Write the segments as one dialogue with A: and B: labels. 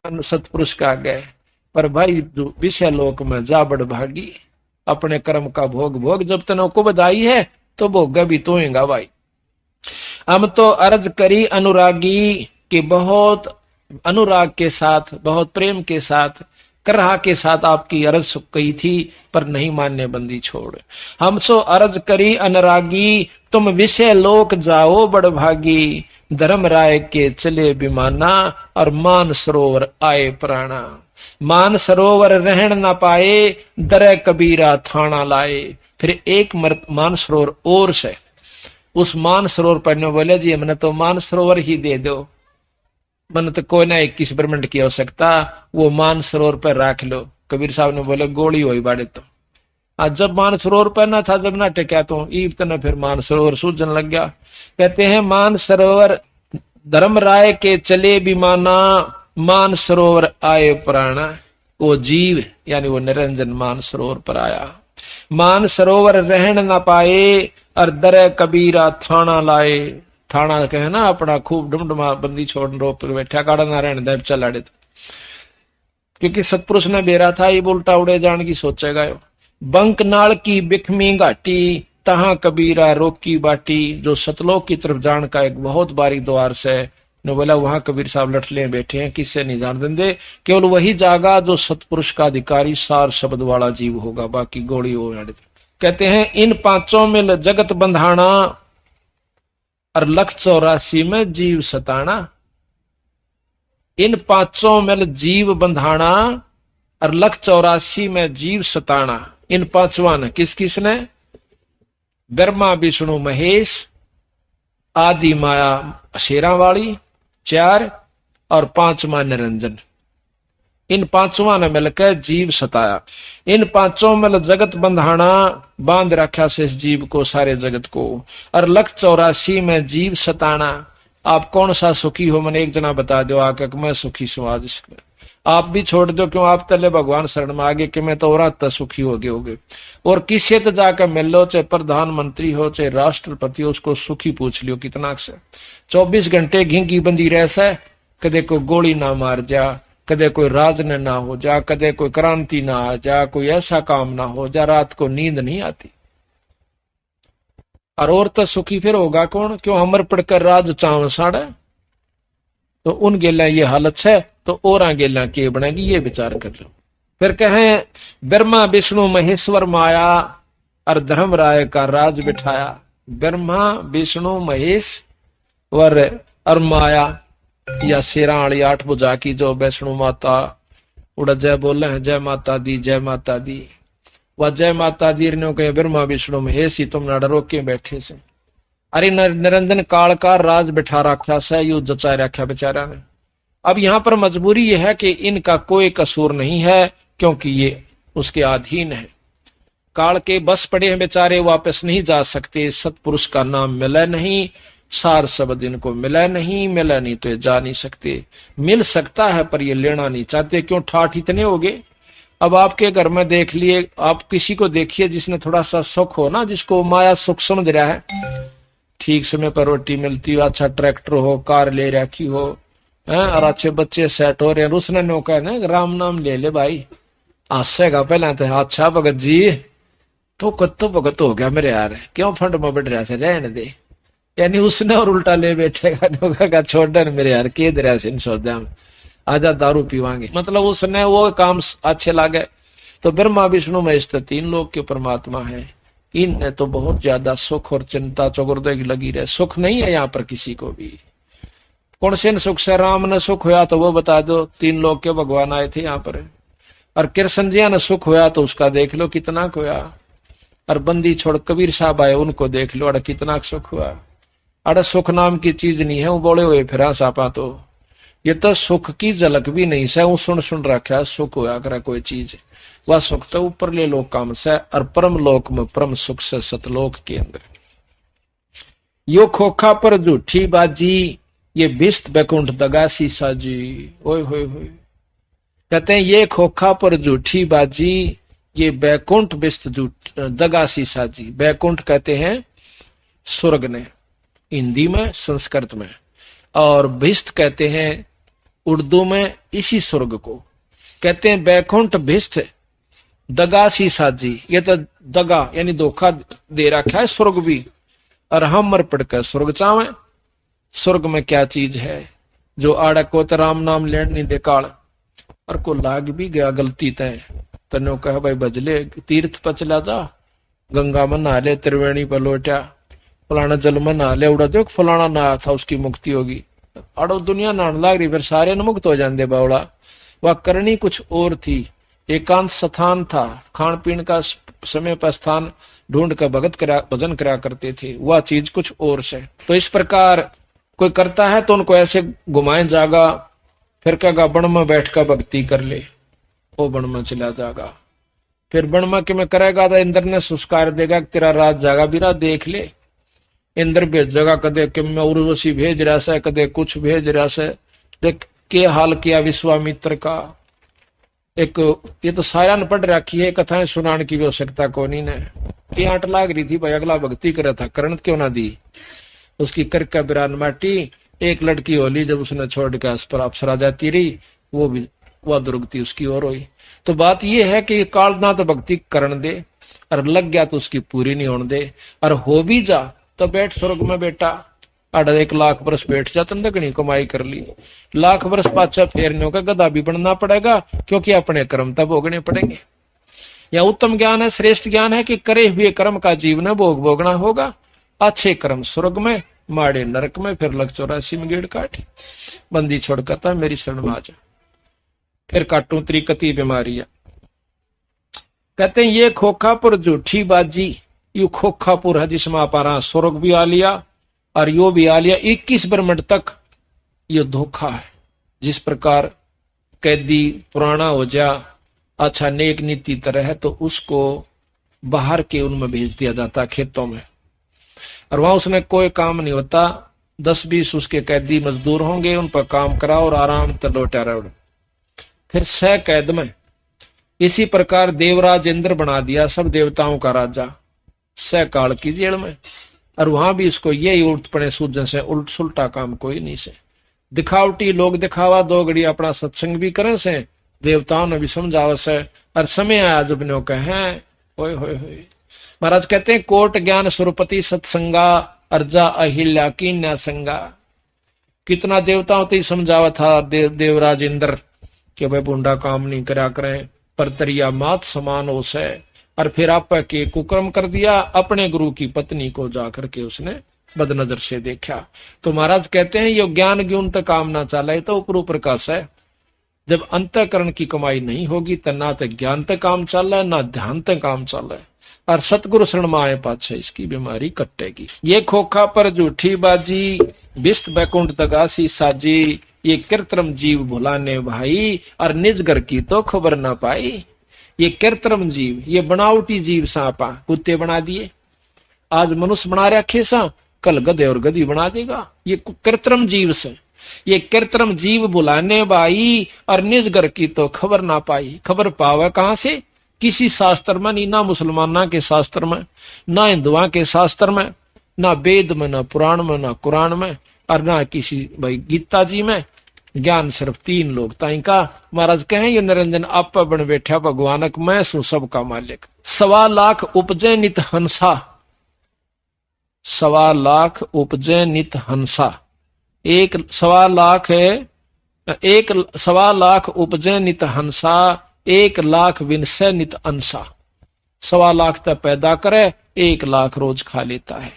A: सतपुरुष का गए, पर भाई विषय लोक में जा बड़ भागी, अपने कर्म का भोग भोग, जब तने को बधाई है तो भोग भी तो होगा भाई। हम तो अर्ज करी अनुरागी कि बहुत अनुराग के साथ, बहुत प्रेम के साथ, करहा के साथ आपकी अर्ज कही थी, पर नहीं मानने बंदी छोड़। हम सो अर्ज करी अनुरागी, तुम विषय लोक जाओ बड़ भागी, धर्म राय के चले विमाना, और मान सरोवर आए प्राणा। मान सरोवर रहन न पाए, दरे कबीरा थाना लाए। फिर एक मान सरोवर और से, उस मान सरोवर पर ने बोले जी हमने तो मान सरोवर ही दे दो, मन तो कोई ना 21 ब्रह्मंड की आवश्यकता, वो मान सरोवर पर रख लो। कबीर साहब ने बोले गोली हुई बाड़े तो आज जब मान सरोवर पर ना था, जब ना टेक्या तो ईब तना फिर मान सरोवर सूझन लग गया। कहते हैं मान सरोवर धर्म राय के चले विमाना, मान सरोवर आए प्राणा। वो जीव यानी वो निरंजन मान सरोवर पर आया। मान सरोवर रहन न पाए, और दरे कबीरा थाना लाए। थाना कहे ना अपना खूब डुमडुमा बंदी छोड़ रो पर बैठा काड़ा ना रहने दे चल आड़े, क्योंकि सतपुरुष ने बेरा था ये उल्टा उड़े जान की सोचेगा। बंक नाल की बिखमी घाटी, तहां कबीरा रोकी बाटी। जो सतलोक की तरफ जान का एक बहुत बारी द्वार से ने बोला, वहां कबीर साहब लठले बैठे हैं, किससे नहीं जान देंगे, केवल वही जागा जो सतपुरुष का अधिकारी सार शब्द वाला जीव होगा, बाकी गोली हो। कहते हैं इन पांचों में जगत बंधाना, और 184 में जीव सताना। इन पांचों में जीव बंधाना, और 184 में जीव सताना। इन पांचवा ने किस किस ने? ब्रह्मा विष्णु महेश, आदि माया शेरा वाली 4, और 5वां निरंजन। इन पांचवा ने मिलकर जीव सताया। इन पांचों में जगत बंधाना, बांध रखा से इस जीव को, सारे जगत को। और 184 में जीव सताना। आप कौन सा सुखी हो, मैंने एक जना बता दो आके मैं सुखी हूं आज इसमें। आप भी छोड़ दो, क्यों आप तले भगवान शरण में आगे कि मैं तो और सुखी हो गए होगे। और किसी तो जाकर मिल लो, चाहे प्रधानमंत्री हो चाहे राष्ट्रपति हो, उसको सुखी पूछ लियो कितना से। 24 घंटे घिंगी बंदी रह से, कदे कोई गोली ना मार जा, कदे कोई राज न ना हो जा, कदे कोई क्रांति ना आ जा, कोई ऐसा काम ना हो जा, रात को नींद नहीं आती। और तो सुखी फिर होगा कौन, क्यों हमर पढ़कर राज चाव साड़ा। तो उन गेला ये हालत है, तो और गेला के बनेगी, ये विचार कर लो। फिर कहें ब्रह्मा विष्णु महेश्वर माया, और धर्म राय का राज बिठाया। ब्रह्मा विष्णु महेश और माया, या शेरा वाली 8 भुजा की जो वैष्णु माता उड़ जय बोले हैं, जय माता दी जय माता दी। वह जय माता दी ने कहे ब्रह्मा विष्णु महेश ही तुम ना डरो के बैठे से। अरे निरंजन काल का राज बिठा रखा से, यू जचा रखा बेचारा ने। अब यहाँ पर मजबूरी यह है कि इनका कोई कसूर नहीं है, क्योंकि ये उसके अधीन है। काल के बस पड़े हैं बेचारे, वापस नहीं जा सकते। सतपुरुष का नाम मिला नहीं, सार शब्द इनको मिला नहीं तो ये जा नहीं सकते। मिल सकता है पर ये लेना नहीं चाहते, क्यों ठाठ इतने हो गए। अब आपके घर में देख लिए, आप किसी को देखिए जिसने थोड़ा सा सुख हो ना, जिसको माया सुख समझ रहा है, ठीक समय पर रोटी मिलती हो, अच्छा ट्रैक्टर हो, कार ले रखी हो, और अच्छे बच्चे सेट हो रहे हैं, उसने नो कहना राम नाम ले ले भाई, हंसेगा पहले तो अच्छा भगत जी तो कत्तो भगत हो गया मेरे यार, क्यों फंड में बैठ रहा से, रहने दे। यानी उसने और उल्टा ले बैठेगा, छोड़ दे मेरे यार के दे रहा सोचदा में, आजा दारू पीवांगे। मतलब उसने वो काम अच्छे लागे। तो ब्रह्मा विष्णु महेश 3 लोग के परमात्मा है। इन तो बहुत ज्यादा सुख और चिंता चौगुर्दे की लगी रहे। सुख नहीं है यहाँ पर किसी को भी। कौन से सुख से राम ने सुख होया तो वो बता दो, 3 लोग के भगवान आए थे यहाँ पर। और कृष्ण जी ने सुख होया तो उसका देख लो कितना होया। और बंदी छोड़ कबीर साहब आए, उनको देख लो, अरे कितना सुख हुआ। अरे सुख नाम की चीज नहीं है, वो बोले हुए फिर सापा तो ये तो सुख की झलक भी नहीं से, वो सुन रखा सुख होया करे कोई चीज, वह सुख तो ऊपर ले लोक काम से, और परम लोक में परम सुख से सतलोक के अंदर। यो खोखा पर झूठी बाजी, ये भिस्त बैकुंठ दगासी साजी। ओए होए होए, कहते हैं ये खोखा पर झूठी बाजी, ये बैकुंठ भिस्त दगासी साजी। बैकुंठ कहते हैं स्वर्ग ने हिंदी में, संस्कृत में, और भिस्त कहते हैं उर्दू में इसी स्वर्ग को कहते हैं बैकुंठ भिष्ट दगा सी साजी। ये तो दगा यानी धोखा दे रखा है स्वर्ग भी, और हम मर पड़कर स्वर्ग चावे। स्वर्ग में क्या चीज है जो आड़ा को तो राम नाम लेन नहीं दे काल, और को लाग भी गया गलती तय तनो कह भाई बजले तीर्थ पर चला जा, गंगा में नहा ले, त्रिवेणी पर लौटा, फलाना जल में नहा ले, उड़ा देख फलाना नहा था उसकी मुक्ति होगी। अड़ो दुनिया नहाने लाग रही, फिर सारे न मुक्त हो जाते बावड़ा। वह करनी कुछ और थी, एकांत स्थान था, खान पीन का समय पर स्थान ढूंढ कर भजन करा करते थे, वह चीज कुछ और से। तो इस प्रकार कोई करता है तो उनको ऐसे घुमाए जागा, फिर कहेगा बन में बैठ कर भक्ति कर ले, वो बन में चला जाएगा। फिर बन में कि मैं करेगा तो इंद्र ने सुस्कार देगा, तेरा राज जागा बिरा देख ले। इंद्र भेजेगा, कदे कि मैं उर्वशी भेज रहा से, कदे कुछ भेज रहा से। देख के हाल किया विश्वामित्र का। एक ये तो सारा ने पढ़ रखी है, कथाएं सुनाने की भी आवश्यकता कोनी ने। ये आट लाग रही थी भाई, अगला भक्ति कर रहा था, करण क्यों ना दी। उसकी करका बिरान माटी, एक लड़की होली जब उसने छोड़ के उस पर अप्सरा जाती रही, वो भी वह दुर्गति उसकी ओर हुई। तो बात यह है कि काल ना तो भक्ति करण दे, और लग गया तो उसकी पूरी नहीं होने दे, और हो भी जा तो बैठ स्वर्ग में बेटा। 1,00,000 वर्ष बैठ जा, तंदकनी कमाई कर ली, 1,00,000 वर्ष पाछा फेरने का गधा भी बनना पड़ेगा, क्योंकि अपने कर्म तब भोगने पड़ेंगे। यह उत्तम ज्ञान है, श्रेष्ठ ज्ञान है कि करे हुए कर्म का जीवन भोग भोगना होगा। अच्छे कर्म स्वर्ग में, माड़े नरक में, फिर लग 84 में गेड़ काटी। बंदी छोड़ कहता मेरी शरण में आ जा, फिर काटू त्रिकति बीमारियां। कहते हैं ये खोखापुर झूठी बाजी, यू खोखापुर है जिसमें अपारा स्वर्ग भी आ लिया और यो भी आ लिया। 21 ब्रह्मंड तक ये धोखा है। जिस प्रकार कैदी पुराना हो जा, अच्छा नेक नीति तरह है, तो उसको बाहर के उनमें भेज दिया जाता खेतों में, और वहां उसने कोई काम नहीं होता। 10-20 उसके कैदी मजदूर होंगे, उन पर काम कराओ और आराम से लौटा रहो। फिर 6 कैद में इसी प्रकार देवराज इंद्र बना दिया, सब देवताओं का राजा, 6 काल की जेल में। और वहां भी इसको यही उल्ट पड़े सूजन से उल्ट सुलटा काम कोई नहीं से। दिखावटी लोग दिखावा, 2 घड़ी अपना सत्संग भी करें से, देवताओं ने भी समझावा से, और समय आया जब नो कहे होय होय होय। महाराज कहते हैं कोट ज्ञान सुरपति सत्संगा, अर्जा अहिल्या की न्यासंगा। कितना देवताओं तो समझावा था देवराज इंद्र कि भाई बुंडा काम नहीं करा करें, पर तरिया मात समान हो से। और फिर आप के कुकर्म कर दिया, अपने गुरु की पत्नी को जाकर के उसने बदनजर से देखा। तो महाराज कहते हैं ये ज्ञान गुण तक काम ना चले तो ऊपर ऊपर का है। जब अंतःकरण की कमाई नहीं होगी तो ना तो ज्ञान तक काम चल रहा है, ना ध्यान तक काम चल रहा है। और सतगुरु शरण में आए पाछे इसकी बीमारी कटेगी। ये खोखा पर झूठी बाजी, बिस्त बैकुंठ दगासी साजी, ये कृत्रिम जीव भुलाने भाई, और निज घर की तो खबर ना पाई। ये कृत्रिम जीव, ये बनावटी जीव सांपा कुत्ते बना दिए, आज मनुष्य बना रखे सा, कल गधे और गधी बना देगा। ये कृत्रिम जीव से, ये कृत्रिम जीव बुलाने भाई, और निज घर की तो खबर ना पाई। खबर पावे कहां से? किसी शास्त्र में नहीं, ना मुसलमाना के शास्त्र में, ना हिंदुआ के शास्त्र में, ना वेद में, ना पुराण में, ना कुरान में, और ना किसी भाई गीता जी में। ज्ञान सिर्फ 3 लोग ताई का। महाराज कहें ये निरंजन आप बन बैठा भगवानक, मैं सू सबका मालिक। 1.25 लाख उपजे नित हंसा, 1.25 लाख उपजे नित हंसा। 1.25 लाख है, 1.25 लाख उपजे नित हंसा, 1 लाख विनसे नित अंसा। 1.25 लाख तक पैदा करे, 1 लाख रोज खा लेता है।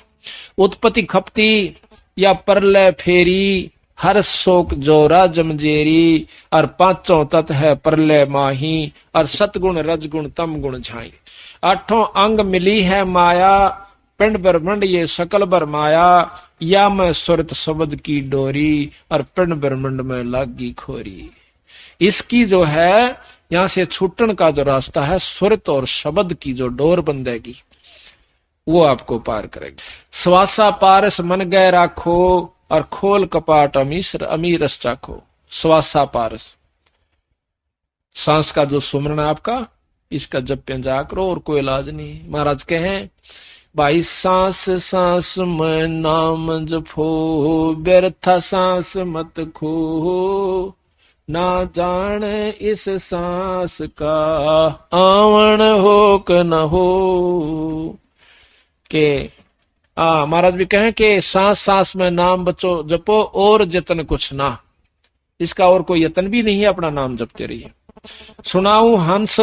A: उत्पत्ति खपती या परलय फेरी, हर शोक जोरा जमजेरी, और 5 तत्व है परलय माही, और सतगुण रजगुण तम गुण झाई। 8 अंग मिली है माया, पिंड ब्रह्मंड ये सकल बर माया, या मैं सुरत शब्द की डोरी, और पिंड ब्रह्मंड में लागी खोरी। इसकी जो है यहां से छूटन का जो रास्ता है, सुरत और शब्द की जो डोर बंधेगी वो आपको पार करेगी। स्वासा पारस मन गए राखो, और खोल कपाट अमीरस चाखो। स्वासा पारस, सांस का जो सुमरण आपका, इसका जप जा करो और कोई इलाज नहीं। महाराज कहें भाई सांस सांस में नाम जपो, व्यर्था सांस मत खो। ना जाने इस सांस का आवन हो क न हो। के महाराज भी कहें कि सांस सांस में नाम बचो जपो और जतन कुछ ना, इसका और कोई यतन भी नहीं है, अपना नाम जपते रहिए। सुनाऊं हंस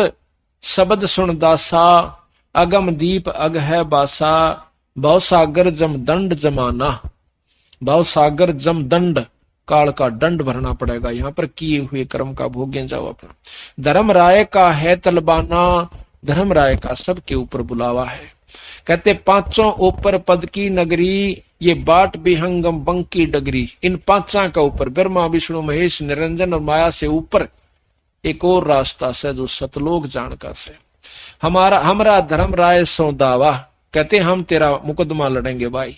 A: शब्द सुन दासा, अगम दीप अग है बासा, भव सागर जम दंड जमाना। भव सागर जम दंड, काल का दंड भरना पड़ेगा, यहाँ पर किए हुए कर्म का भोग्य जाओ अपना। धर्म राय का है तलबाना, धर्म राय का सबके ऊपर बुलावा है। कहते पांचों ऊपर पद की नगरी, ये बाट विहंगम बंकी डगरी। इन पांचा का ऊपर ब्रह्मा विष्णु महेश निरंजन और माया से ऊपर एक और रास्ता से जो सतलोक जानका से। हमारा धर्म राय सो दावा, कहते हम तेरा मुकदमा लड़ेंगे भाई।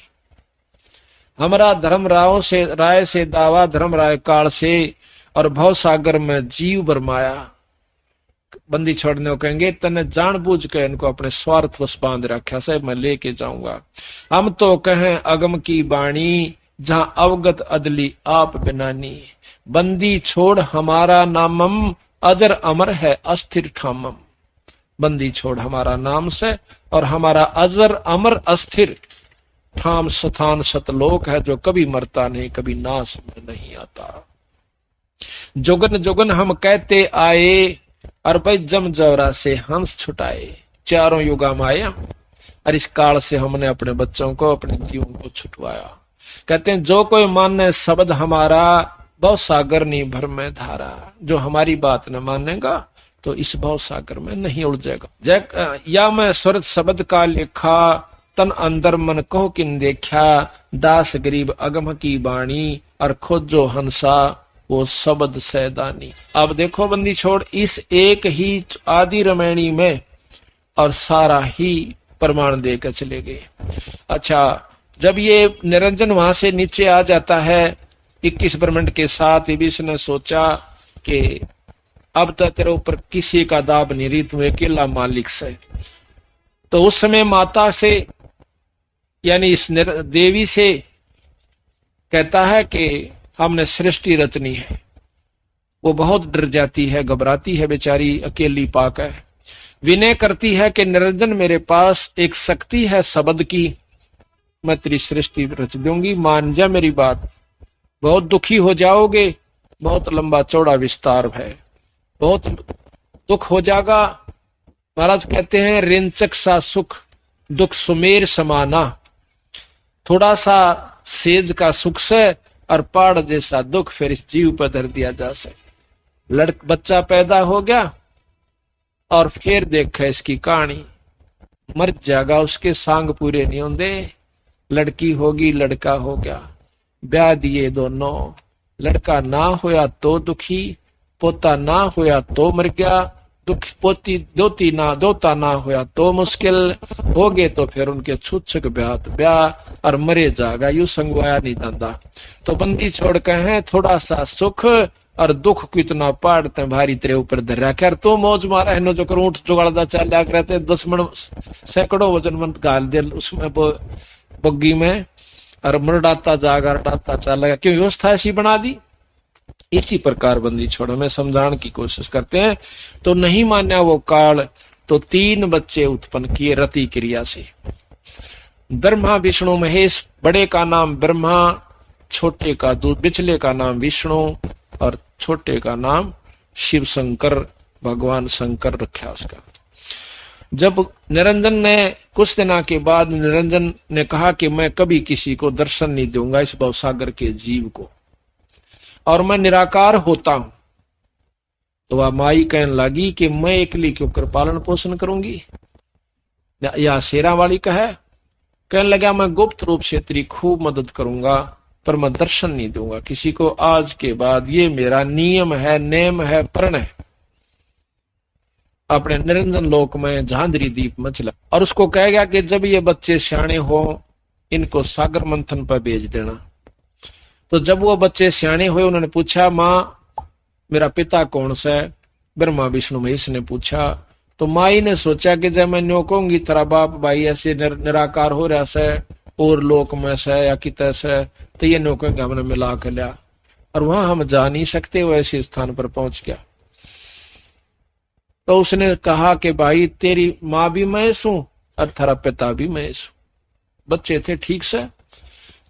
A: हमारा धर्म राय से दावा, धर्म राय काल से, और भव सागर में जीव बरमाया। बंदी छोड़ने को कहेंगे तने जानबूझ के इनको अपने स्वार्थ वश बांध रखा से मैं लेके जाऊंगा। हम तो कहें अगम की बाणी, जहां अवगत अदली आप बिनानी। बंदी छोड़ हमारा नामम, अजर अमर है अस्थिर ठामम। बंदी छोड़ हमारा नाम से, और हमारा अजर अमर अस्थिर ठाम स्थान सतलोक है, जो कभी मरता नहीं, कभी नाश में नहीं आता। जोगन जोगन हम कहते आए, और भाई जम जवरा से हंस छुटाए। चारों युगा में आए, और इस काल से हमने अपने बच्चों को, अपने जीवन को छुटवाया। कहते हैं जो कोई माने शब्द हमारा, भव सागर नहीं भर में धारा। जो हमारी बात न मानेगा तो इस भव सागर में नहीं उलझेगा। जय या मैं स्वर्ग शब्द का लिखा, तन अंदर मन कहो किन देखा। दास गरीब अगम की बाणी, और खोजो हंसा वो शब्द सैदानी। अब देखो बंदी छोड़, इस एक ही आदि रमैणी में और सारा ही प्रमाण देकर चले गए। अच्छा, जब ये निरंजन वहां से नीचे आ जाता है 21 ब्रह्मंड के साथ, इबिस ने सोचा कि अब तक तेरे ऊपर किसी का दाब नहीं रही, तू अकेला मालिक से। तो उस समय माता से यानी इस देवी से कहता है कि हमने सृष्टि रचनी है। वो बहुत डर जाती है, घबराती है बेचारी, अकेली पाकर विनय करती है कि निरंजन मेरे पास एक शक्ति है शब्द की, मैं तेरी सृष्टि रच दूंगी, मान जा मेरी बात। बहुत दुखी हो जाओगे, बहुत लंबा चौड़ा विस्तार है, बहुत दुख हो जाएगा। महाराज कहते हैं रेंचक सा सुख दुख सुमेर समाना। थोड़ा सा सेज का सुख से और पहाड़ जैसा दुख फिर इस जीव पर धर दिया जा सके। बच्चा पैदा हो गया और फिर देखा इसकी कहानी, मर जाएगा, उसके सांग पूरे नहीं होंगे। लड़की होगी, लड़का हो गया, ब्याह दिए दोनों। लड़का ना होया तो दुखी, पोता ना होया तो मर गया, दुख पोती दोता ना होया तो मुश्किल हो गए। तो फिर उनके छूछक ब्याह और मरे जाएगा, यू संगवाया नहीं दादा। तो बंदी छोड़ के हैं थोड़ा सा सुख और दुख को इतना पाड़ते भारी तेरे ऊपर धर कर तो मौज मारा है। जो करूं जुगाड़दा चल रहते 10 मन सैकड़ों वजन मन गाल दे उसमें बग्गी में और मरडाता जागा डाता चल, क्यों व्यवस्था ऐसी बना दी। इसी प्रकार बंदी छोड़ो में समझाने की कोशिश करते हैं। तो नहीं मान्या वो काल, तो 3 बच्चे उत्पन्न किए रति क्रिया से। ब्रह्मा विष्णु महेश, बड़े का नाम ब्रह्मा, छोटे का बिचले का नाम विष्णु और छोटे का नाम शिव शंकर, भगवान शंकर रखा उसका। जब निरंजन ने कुछ दिनों के बाद निरंजन ने कहा कि मैं कभी किसी को दर्शन नहीं दूंगा इस भवसागर के जीव को, और मैं निराकार होता हूं, तो वह माई कहने लगी कि मैं एकली क्यों कर पालन पोषण करूंगी। या शेरा वाली कहने लगा मैं गुप्त रूप से तेरी खूब मदद करूंगा, पर मैं दर्शन नहीं दूंगा किसी को आज के बाद। ये मेरा नियम है, नेम है, प्रण है। अपने निरंजन लोक में झांझरी दीप मचला और उसको कह गया कि जब ये बच्चे सियाणे हो इनको सागर मंथन पर भेज देना। तो जब वो बच्चे सियाणे हुए उन्होंने पूछा माँ मेरा पिता कौन सा है। ब्रह्मा विष्णु महेश ने पूछा। तो माई ने सोचा कि जब मैं न्यो कहूंगी तेरा बाप भाई ऐसे निराकार हो रहा से और लोक में से या कित से, तो ये न्यो कहेंगे हमने मिला के लिया। और वहां हम जा नहीं सकते, वो ऐसे स्थान पर पहुंच गया। तो उसने कहा कि भाई तेरी माँ भी महेश हूं और तेरा पिता भी महेश हूं। बच्चे थे ठीक से।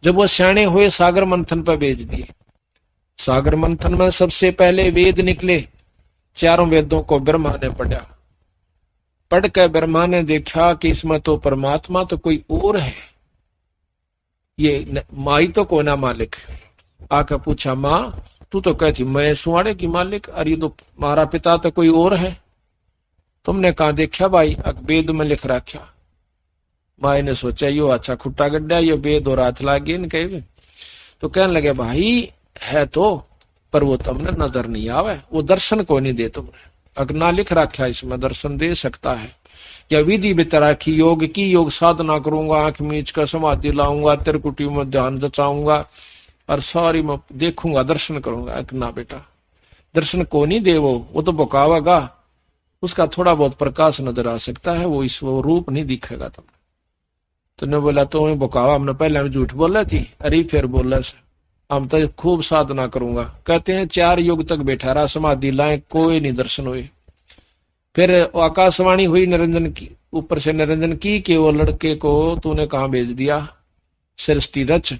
A: जब वो सियाणे हुए सागर मंथन पर भेज दिए। सागर मंथन में सबसे पहले वेद निकले, चारों वेदों को ब्रह्मा ने पढ़ा। पढ़ कर ब्रह्मा ने देखा कि इसमें तो परमात्मा तो कोई और है, ये माई तो कोई ना मालिक। आकर पूछा माँ तू तो कहती मैं सुहाड़े की मालिक, और ये तो मारा पिता तो कोई और है। तुमने कहा देखा भाई, वेद में लिख रखा। माई ने सोचा यो अच्छा खुट्टा गड्ढा, ये वेद और हाथ लागे इन कहे। तो कहने लगे भाई है तो, पर वो तुमने नजर नहीं आवे, वो दर्शन को नहीं दे तुमने। अगर ना लिख रखा इसमें दर्शन दे सकता है, या विधि बितरा की योग की योग साधना करूंगा, आंख मीच कर समाधि लाऊंगा, त्रिकुटी में ध्यान जचाऊंगा और सारी मैं देखूंगा दर्शन करूंगा। एक ना बेटा दर्शन को नहीं दे, वो तो बकावेगा, उसका थोड़ा बहुत प्रकाश नजर आ सकता है, वो इस वो रूप नहीं दिखेगा तुमने। तो ने बोला तो बकावा, हमने पहले झूठ बोला थी, अरे फिर बोला से हम तो खूब साधना करूंगा। कहते हैं 4 युग तक बैठा रहा, समाधि लाए, कोई नहीं दर्शन हुए। फिर आकाशवाणी हुई निरंजन की, ऊपर से निरंजन की कि वो लड़के को तूने कहाँ भेज दिया, सृष्टि रच,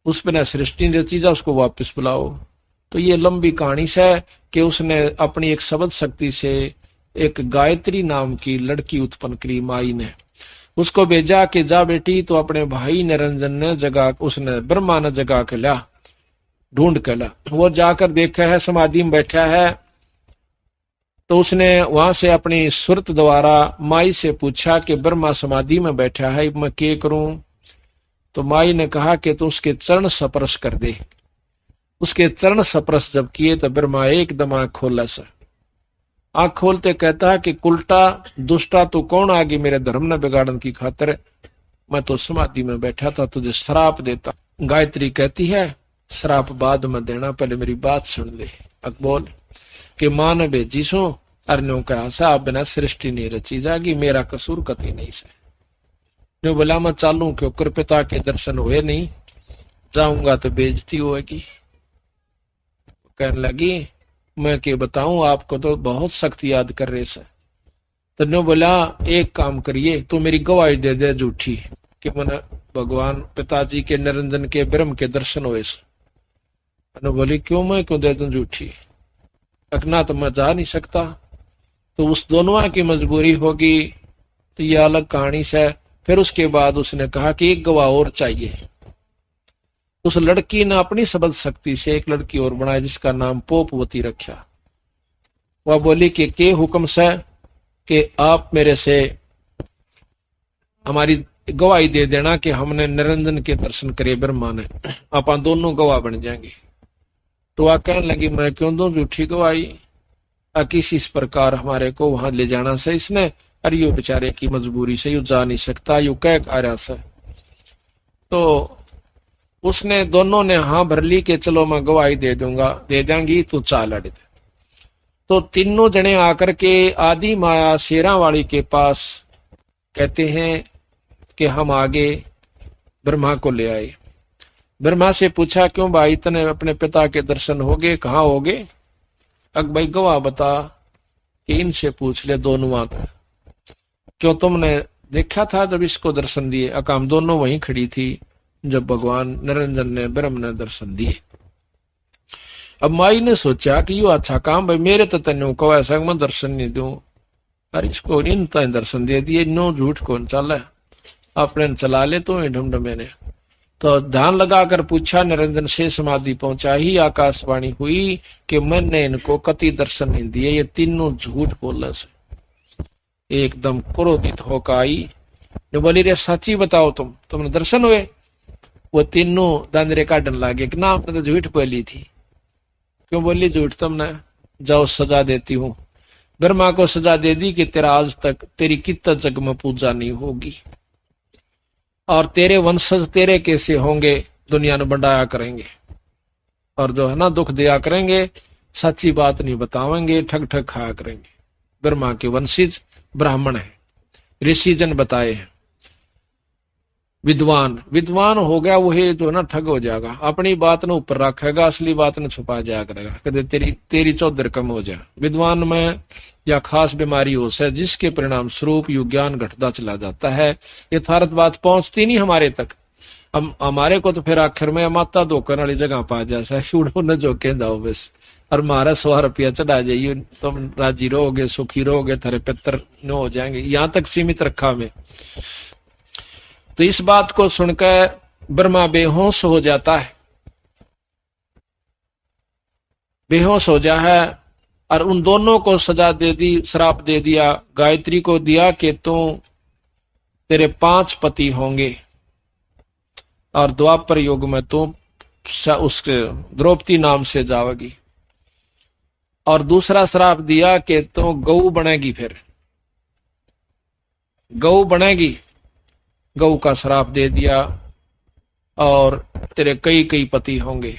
A: उस पर सृष्टि रची जा, उसको वापस बुलाओ। तो ये लंबी कहानी से कि उसने अपनी एक शब्द शक्ति से एक गायत्री नाम की लड़की उत्पन्न करी माई ने, उसको भेजा कि जा बेटी। तो अपने भाई निरंजन ने जगा, उसने ब्रह्मा ने जगा के ला, ढूंढ के ला। वो जाकर देखा है समाधि में बैठा है। तो उसने वहां से अपनी सुरत द्वारा माई से पूछा कि ब्रह्मा समाधि में बैठा है, मैं क्या करूं। तो माई ने कहा कि तू उसके चरण स्पर्श कर दे। उसके चरण स्पर्श जब किए तो ब्रह्मा एकदम आंख खोला सा, आंख खोलते कहता है कि कुलटा दुष्टा तू कौन आ गई मेरे धर्म न बिगाड़न की खातिर, मैं तो समाधि में बैठा था, तुझे श्राप देता। गायत्री कहती है श्राप बाद में देना, पहले मेरी बात सुन ले। अकबोल कि मां ने भेजी सो अर्नो का साहब बिना सृष्टि नहीं रची जागी, मेरा कसूर कति नहीं से। जो बोला मैं चालू क्यों कर, पिता के दर्शन हुए नहीं, जाऊंगा तो बेइज्जती होगी। कहने लगी मैं क्या बताऊं आपको, तो बहुत सख्त याद कर रहे से। तो नो बोला एक काम करिए, तो मेरी गवाही दे दे झूठी कि मैंने भगवान पिताजी के निरंजन के ब्रह्म के दर्शन हुए से। बोली क्यों, मैं क्यों दे दूं झूठी, अकना तो मैं जा नहीं सकता। तो उस दोनों की मजबूरी होगी, तो ये अलग कहानी से। फिर उसके बाद उसने कहा कि एक गवाह और चाहिए। उस लड़की ने अपनी शब्द शक्ति से एक लड़की और बनाई जिसका नाम पोपवती रखा। वह बोली कि के हुक्म से कि आप मेरे से हमारी गवाही दे देना कि हमने निरंजन के दर्शन करे ब्रह्मा ने, आप दोनों गवाह बन जाएंगे। तो वह कहने लगी मैं क्यों दूं झूठी गवाही, किसी इस प्रकार हमारे को वहां ले जाना से इसने, अरे यो बेचारे की मजबूरी से यू जा नहीं सकता, यू कह कार्य से। तो उसने दोनों ने हाँ भर ली कि चलो मैं गवाही दे दूंगा, दे देंगी तो चाल अड़े। तो तीनों जने आकर के आदि माया शेरा वाली के पास कहते हैं कि हम आगे ब्रह्मा को ले आए। ब्रह्मा से पूछा क्यों भाई तने अपने पिता के दर्शन हो गए, कहाँ हो गए। अक भाई गवाह बता कि इनसे पूछ ले दोनों आते, क्यों तुमने देखा था जब इसको दर्शन दिए। अकाम दोनों वहीं खड़ी थी जब भगवान निरंजन ने ब्रह्म ने दर्शन दिए। अब माई ने सोचा कि यो अच्छा काम भाई, मेरे तो तेन कहो ऐसा मैं दर्शन नहीं दूं, अरे इसको इन तय दर्शन दे दिए, नो झूठ कौन चल अपने चला ले तो ढूंढ मैंने। तो ध्यान लगाकर पूछा निरंजन से, समाधि पहुंचा ही आकाशवाणी हुई कि मैंने इनको कति दर्शन नहीं दिए, ये तीनों झूठ बोलने से। एकदम क्रोधित होकर आई, बोली रे सच्ची बताओ तुमने दर्शन हुए। वो तीनों दांदरे काटन लागे कि ना हमने तो झूठ बोली थी। क्यों बोली झूठ तुमने, जाओ सजा देती हूँ। ब्रह्मा को सजा दे दी कि तेरा आज तक तेरी कितना जग में पूजा नहीं होगी, और तेरे वंशज तेरे कैसे होंगे दुनिया में बढ़ाया करेंगे, और जो है ना दुख दिया करेंगे, सच्ची बात नहीं बतावेंगे, ठग ठग खाया करेंगे। ब्रह्मा के वंशज ब्राह्मण है, ऋषि जन बताए हैं। विद्वान विद्वान हो गया वही जो ना ठग हो जाएगा, अपनी बात न ऊपर रखेगा, असली बात न छुपा जाया करेगा, कदे तेरी तेरी चौधर कम हो जाए। विद्वान में या खास बीमारी हो से जिसके परिणाम स्वरूप यु ज्ञान घटता चला जाता है। यथार्थ बात पहुंचती नहीं हमारे तक, हमारे को तो फिर आखिर में माता धोकर वाली जगह पा जाए न जो के जाओ बस, और हमारा 100 रुपया चढ़ा जाइए, तुम राजी रहोगे, सुखी रहोगे, थारे पितर न हो जाएंगे, यहां तक सीमित रखा हमें। तो इस बात को सुनकर ब्रह्मा बेहोश हो जाता है, बेहोश हो जा है, और उन दोनों को सजा दे दी, श्राप दे दिया। गायत्री को दिया कि तू तेरे 5 पति होंगे और द्वापर युग में तू उसके द्रौपदी नाम से जाओगी, और दूसरा श्राप दिया कि तू गऊ बनेगी, फिर गऊ बनेगी, गऊ का श्राप दे दिया, और तेरे कई कई पति होंगे।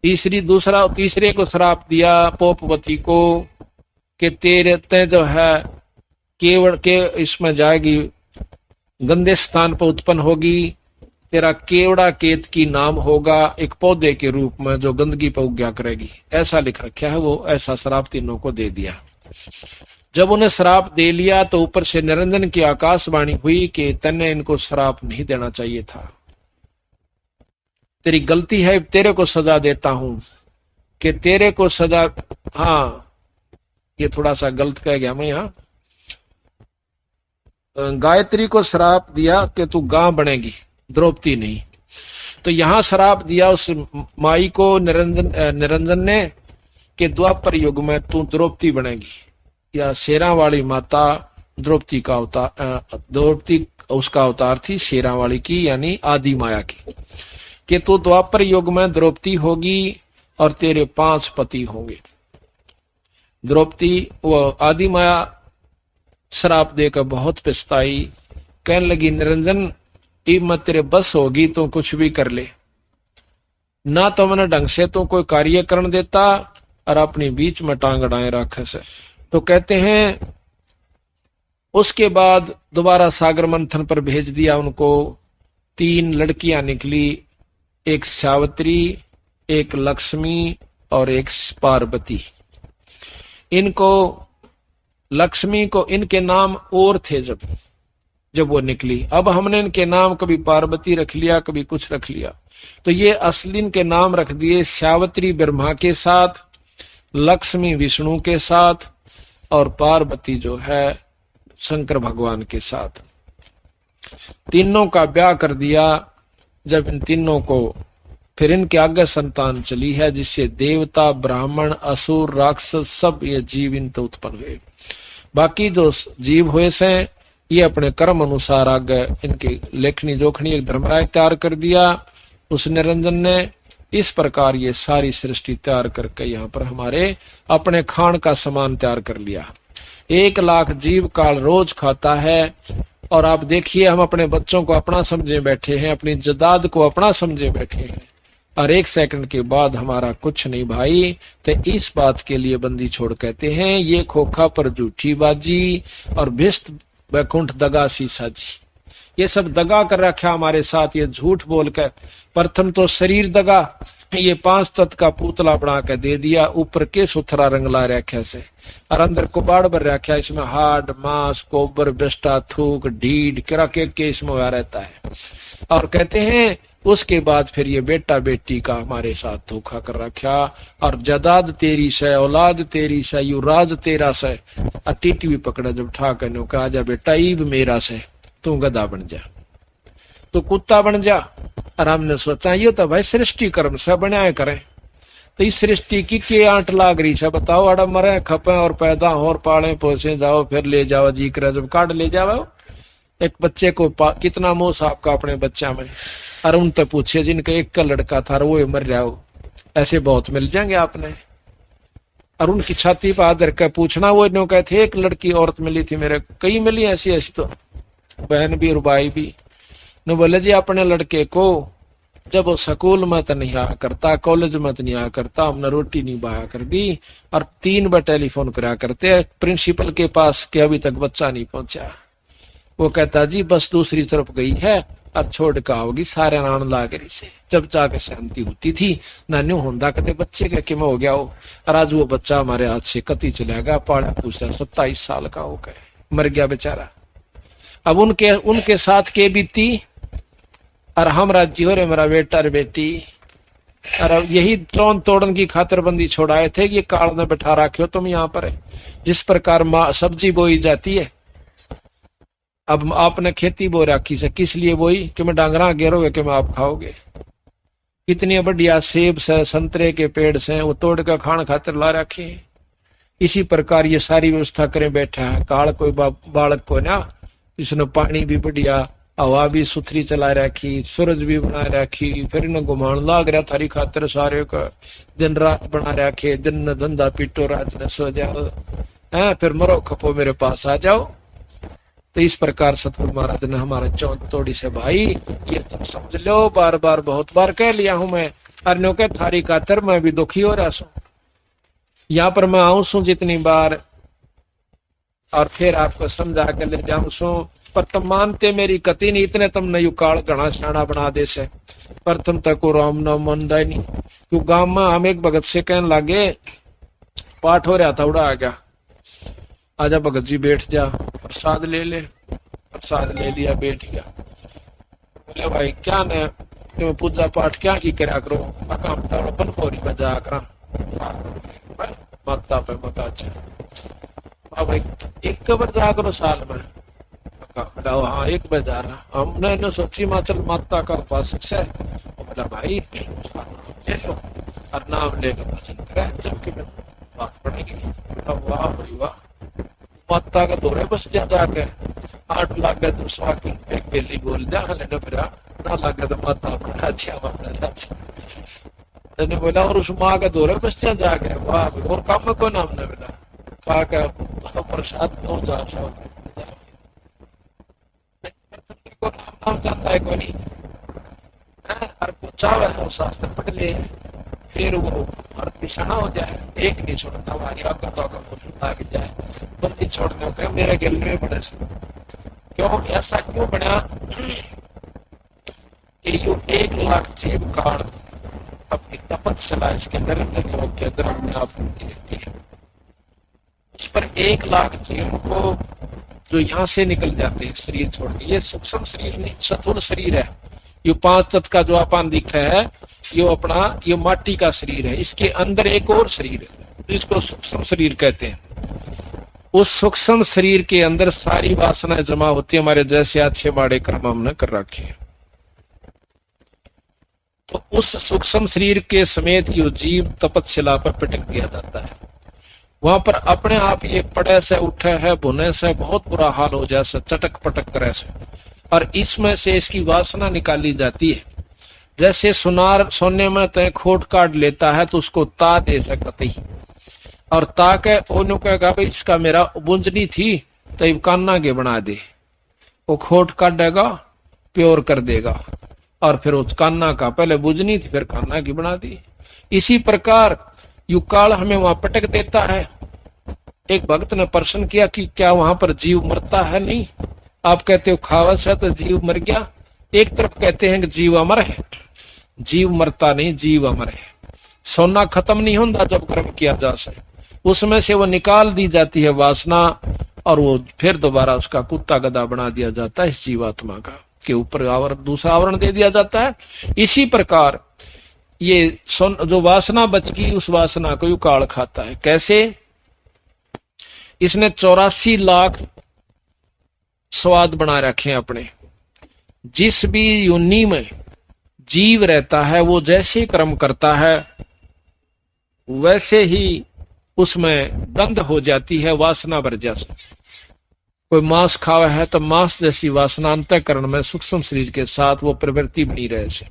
A: तीसरे को श्राप दिया पोपवती को कि तेरे ते जो है केवड़ के इसमें जाएगी, गंदे स्थान पर उत्पन्न होगी, तेरा केवड़ा केत की नाम होगा, एक पौधे के रूप में जो गंदगी पर उग्या करेगी, ऐसा लिख रखा है। वो ऐसा श्राप तीनों को दे दिया। जब उन्हें श्राप दे लिया तो ऊपर से निरंजन की आकाशवाणी हुई कि तन्ने इनको श्राप नहीं देना चाहिए था, तेरी गलती है, तेरे को सजा देता हूं कि तेरे को सजा। हाँ, ये थोड़ा सा गलत कह गया मैं यहां। गायत्री को श्राप दिया कि तू गां बनेगी, द्रौपदी नहीं। तो यहां श्राप दिया उस माई को निरंजन ने कि द्वापर युग में तू द्रौपदी बनेगी, या शेरा वाली माता द्रौपदी का अवतार, द्रौपदी उसका अवतार थी शेरा वाली की, यानी आदि माया की, कि तू द्वापर युग में द्रौपदी होगी और तेरे 5 पति होंगे। द्रौपदी वो आदि माया श्राप देकर बहुत पछताई, कहने लगी निरंजन इब मत तेरे बस होगी तो कुछ भी कर ले, ना तो मैंने ढंग से तो कोई कार्य करने देता और अपनी बीच में टांग अड़ाए रखे से। तो कहते हैं उसके बाद दोबारा सागर मंथन पर भेज दिया उनको। 3 लड़कियां निकली, एक सावित्री, एक लक्ष्मी और एक पार्वती। इनको लक्ष्मी को इनके नाम और थे जब वो निकली। अब हमने इनके नाम कभी पार्वती रख लिया, कभी कुछ रख लिया, तो ये असली इनके नाम रख दिए सावित्री ब्रह्मा के साथ, लक्ष्मी विष्णु के साथ और पार्वती जो है शंकर भगवान के साथ। तीनों का ब्याह कर दिया। जब इन तीनों को फिर इनके आगे संतान चली है, जिससे देवता, ब्राह्मण, असुर, राक्षस सब ये जीव इन तो उत्पन्न हुए। बाकी जो जीव हुए से ये अपने कर्म अनुसार आगे इनके लेखनी जोखनी एक धर्मराय तैयार कर दिया उस निरंजन ने। इस प्रकार ये सारी सृष्टि तैयार करके यहाँ पर हमारे अपने खान का सामान तैयार कर लिया। 1 लाख जीव काल रोज खाता है। और आप देखिए हम अपने बच्चों को अपना समझे बैठे हैं, अपनी जदाद को अपना समझे बैठे हैं, और 1 सेकंड के बाद हमारा कुछ नहीं भाई। तो इस बात के लिए बंदी छोड़ कहते हैं ये खोखा पर झूठी बाजी और भिष्ट वैकुंठ दगा सी साजी। ये सब दगा कर रखा हमारे साथ, ये झूठ बोलकर। प्रथम तो शरीर दगा, ये 5 तत्व का पुतला बना के दे दिया, ऊपर के सुथरा रंग ला रखा से, और अंदर कुबाड़ भर रखा, इसमें हाड मांस गोबर बिस्टा थूक ढीड किरा के इसमें हुआ रहता है। और कहते हैं उसके बाद फिर ये बेटा बेटी का हमारे साथ धोखा कर रखा, और जदाद तेरी से, औलाद तेरी से, युवराज तेरा से। टीटी भी पकड़ा जब ठा कर कहा जा बेटा ईब मेरा से, तू गधा बन जा, तू कुत्ता बन जा। और हमने सोचा ये तो भाई सृष्टि कर्म से बनाए करें, तो इस सृष्टि की के आंट लाग रही है बताओ। अड़ा मरे खपे और पैदा हो और पाले पोसे जाओ, फिर ले जाओ जी करे जब काट ले जाओ। एक बच्चे को कितना मोह आपका अपने बच्चा में, और उनसे पूछे जिनका 1 का लड़का था वो मर जाओ, ऐसे बहुत मिल जाएंगे आपने। और उनकी छाती पर हाथ रख पूछना, वो इन्हों कहते 1 लड़की औरत मिली थी मेरे, कई मिली ऐसी ऐसी, तो बहन भी और भाई भी। न बोले जी अपने लड़के को जब वो स्कूल में तो नहीं आया करता, कॉलेज में तो नहीं आया करता, हमने रोटी नहीं बाया कर दी, और 3 बार टेलीफोन करा करते प्रिंसिपल के पास कि अभी तक बच्चा नहीं पहुंचा। वो कहता जी बस दूसरी तरफ गई है और छोड़ के आओगी सारे नान लागरी से। जब जाके शांति होती थी ना न्यू होंदा कहते बच्चे का किम हो गया हो। और आज वो बच्चा हमारे हाथ से कति चला गया, पाड़ा पूछा 27 साल का हो गए, मर गया बेचारा। अब उनके साथ के बीती और हम राज्य हो रे मेरा बेटा और बेटी। और अब यही त्रोन तोड़न की खातरबंदी छोड़ाए थे कि ये काल में बैठा रखे तुम यहाँ पर। जिस प्रकार सब्जी बोई जाती है, अब आपने खेती बो रखी से किस लिए बोई कि मैं डांगरा गेरोगे कि मैं आप खाओगे। कितनी बढ़िया सेब से संतरे के पेड़ से वो तोड़ कर खान खातर ला रखे। इसी प्रकार ये सारी व्यवस्था करें बैठा है काल कोई बालक को ना, इसने पानी भी बढ़िया, हवा भी सुथरी चला रखी, सूरज भी बना रखी, फिर इन्हें घुमान लाग रहा थारी खातर सारे का, दिन रात बना रखे, दिन न धंधा पीटो रात न सो जाओ, फिर मरो खपो मेरे पास आ जाओ। तो इस प्रकार सतगुरु महाराज ने हमारा चौंक तोड़ी से भाई ये तुम समझ लो, बार बार बहुत बार कह लिया हूं मैं, अर्नो के थारी खातर मैं भी दुखी हो रहा हूं। यहाँ पर मैं आऊं सू जितनी बार और फिर आपको समझा के ले जाऊं सू, पर तुम मानते मेरी कति नहीं, इतने तुमने यू काल घना शाना बना दे से। पर तुम तक राम न मन नहीं, क्यों गांव में हम एक भगत से कहने लगे, पाठ हो रहा था उड़ा आ गया, आजा भगत जी बैठ जा प्रसाद ले ले। प्रसाद ले लिया बैठ गया। बोले भाई क्या ने पूजा पाठ क्या की करा करो, बनपोरी में जा कर माता पे मका भाई एक कबर जा करो साल में। हाँ एक बार जा रहा, हमने सोची माचल माता का उपासक से। बोला भाई ले लो और नाम लेकर भजन करे, जबकि बात पड़ेगी। वाह भाई वाह, माता का दौरे बस जा जाके 8 लाख गए तो सवा की एक बेली बोल जा लेने फिर ना लगे तो माता अपना अच्छा अपना अच्छा। बोला और उस माँ का दौरे बस जा जाके वाह और काम को नाम ने बोला कहा का प्रसाद तो जा नाम चाहता है कोई और पूछा है शास्त्र पढ़ ले, फिर वो और पिछाना हो जाए, एक नहीं छोड़ता हमारी आपका तो आगे जाए, बंदी छोड़ने का मेरे गिल में बड़े से। क्यों ऐसा क्यों बना कि यो 1 लाख जीव काल अपनी तपस्या इसके निरंतर योग के अंदर अपने आप रहती है। उस पर 1 लाख जीव को जो यहाँ से निकल जाते हैं शरीर छोड़ के, ये सूक्ष्म शरीर नहीं स्थूल शरीर है। ये 5 तत्व का जो अपन दिखा है ये अपना ये माटी का शरीर है, इसके अंदर एक और शरीर है जिसको सूक्ष्म शरीर कहते हैं। उस सूक्ष्म शरीर के अंदर सारी वासनाएं जमा होती है, हमारे जैसे अच्छे माड़े कर्म हमने कर रखे हैं। तो उस सूक्ष्म शरीर के समेत यो जीव तपस्या पर पटक दिया जाता है। वहां पर अपने आप ये पड़े से उठे है, भुने से बहुत बुरा हाल हो जाए से, चटक पटक करे से, और इसमें से इसकी वासना निकाली जाती है। जैसे सुनार सोने में तय खोट काट लेता है तो उसको ता दे सकती, और ता के ओनू कहेगा भाई इसका मेरा बुंजनी थी तो कान्ना के बना दे, वो खोट काटेगा प्योर कर देगा, और फिर उस कान्ना का पहले बुंजनी थी फिर कान्ना की बना दी। इसी प्रकार यु काल हमें वहां पटक देता है। एक भक्त ने प्रश्न किया कि क्या वहां पर जीव मरता है? नहीं, आप कहते हो खावस है तो जीव मर गया। एक तरफ कहते हैं कि जीव अमर है, जीव मरता नहीं, जीव अमर है। सोना खत्म नहीं होता जब कर्म किया जा सके, उसमें से वो निकाल दी जाती है वासना, और वो फिर दोबारा उसका कुत्ता गधा बना दिया जाता है इस जीवात्मा का, के ऊपर आवरण दूसरा आवरण दे दिया जाता है। इसी प्रकार ये जो वासना बच गई उस वासना को यू काल खाता है। कैसे? इसने 84 लाख स्वाद बना रखे हैं अपने। जिस भी योनि में जीव रहता है वो जैसे कर्म करता है वैसे ही उसमें गंध हो जाती है, वासना भर जैसे। कोई मांस खावा है तो मांस जैसी वासना अंतःकरण में सूक्ष्म शरीर के साथ वो प्रवृत्ति बनी रहे से।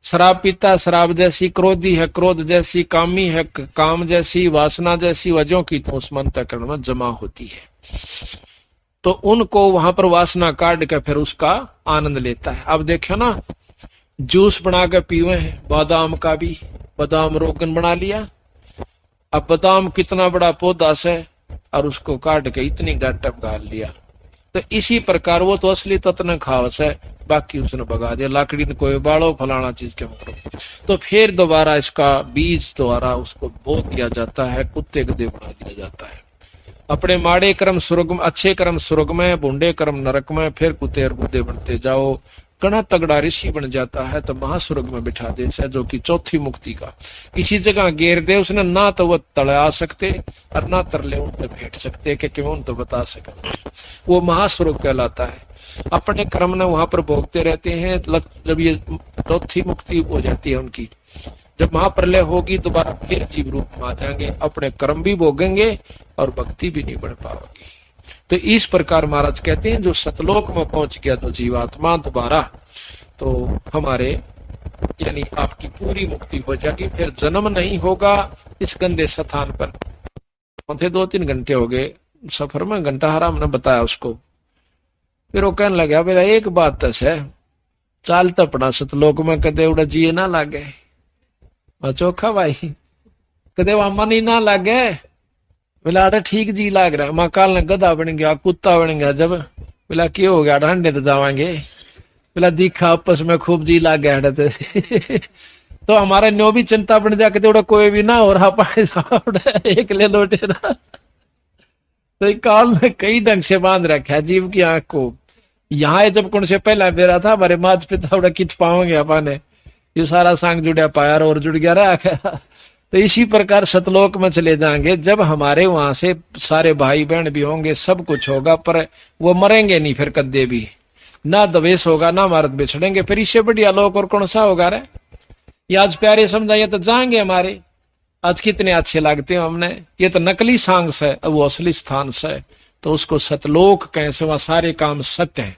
A: शराब पीता शराब जैसी, क्रोधी है क्रोध जैसी, कामी है काम जैसी, वासना जैसी वजहों की तो उसमें अंतःकरण में जमा होती है। तो उनको वहां पर वासना काट के फिर उसका आनंद लेता है। अब देखो ना, जूस बना के पीवे हैं बादाम का भी, बादाम रोगन बना लिया। अब बादाम कितना बड़ा पौधा से और उसको काट के इतनी गाटप गाल लिया। तो इसी प्रकार वो तो असली तत्व खावस है, बाकी उसने भगा दिया, लाकड़ी ने कोई बाड़ो फलाना चीज के करो। तो फिर दोबारा इसका बीज द्वारा उसको बो दिया जाता है, कुत्ते गधे बना दिया जाता है। अपने माड़े कर्म स्वर्ग में, अच्छे कर्म स्वर्ग में, बुंडे कर्म नरक में, फिर कुत्ते और बुद्धे बनते जाओ। कड़ा तगड़ा ऋषि बन जाता है तो महास्वर्ग में बिठा दे से, जो कि चौथी मुक्ति का। इसी जगह घेर दे उसने, ना तो वह तले आ सकते और ना तरले उनसे भेंट सकते कि क्यों उन तो बता सके। वो महास्वर्ग कहलाता है। अपने कर्म ने वहां पर भोगते रहते हैं। जब ये चौथी मुक्ति हो जाती है उनकी, जब महाप्रलय होगी दोबारा फिर जीव रूप में आ जाएंगे, अपने कर्म भी भोगेंगे और भक्ति भी नहीं बढ़ पाओगी। तो इस प्रकार महाराज कहते हैं जो सतलोक में पहुंच गया तो जीवात्मा दोबारा, तो हमारे यानी आपकी पूरी मुक्ति हो जाएगी, फिर जन्म नहीं होगा इस गंदे स्थान पर। थे 2-3 घंटे हो गए सफर में, घंटा हरा हमने बताया उसको। फिर वो कहने लगा बोला एक बात तो है, चाल तो पड़ा सतलोक में कदे उड़ा जिए ना लागे। चोखा भाई कदे वहां मन ही ना लागे। बोला अरे ठीक जी लाग रहा है। मां काल ने गधा बन गया, कुत्ता बन गया। जब बोला क्यों हो गया, ठंडे तो जावांगे। बोला दिखा आपस में खूब जी लाग गया। तो हमारा न्यो भी चिंता बन जा के कोई भी ना हो रहा पाए एक ले लौटे ना। तो काल में कई ढंग से बांध रखा है जीव की आंख को। यहाँ जब कौन से पहला बेरा था हमारे माता पिता उड़ा खिंच पाओगे अपने, ये सारा सांग जुड़ा पाया और जुड़ गया रहा। तो इसी प्रकार सतलोक में चले जाएंगे, जब हमारे वहां से सारे भाई बहन भी होंगे, सब कुछ होगा, पर वो मरेंगे नहीं फिर कद्दे भी, ना द्वेष होगा ना मारत बिछड़ेंगे। फिर इससे बढ़िया लोक और कौन सा होगा रे। ये आज प्यारे समझाइए तो जाएंगे हमारे, आज कितने अच्छे लगते हैं हमने। ये तो नकली सांग से, अब वो असली स्थान से, तो उसको सतलोक कैसे, वहां सारे काम सत्य है।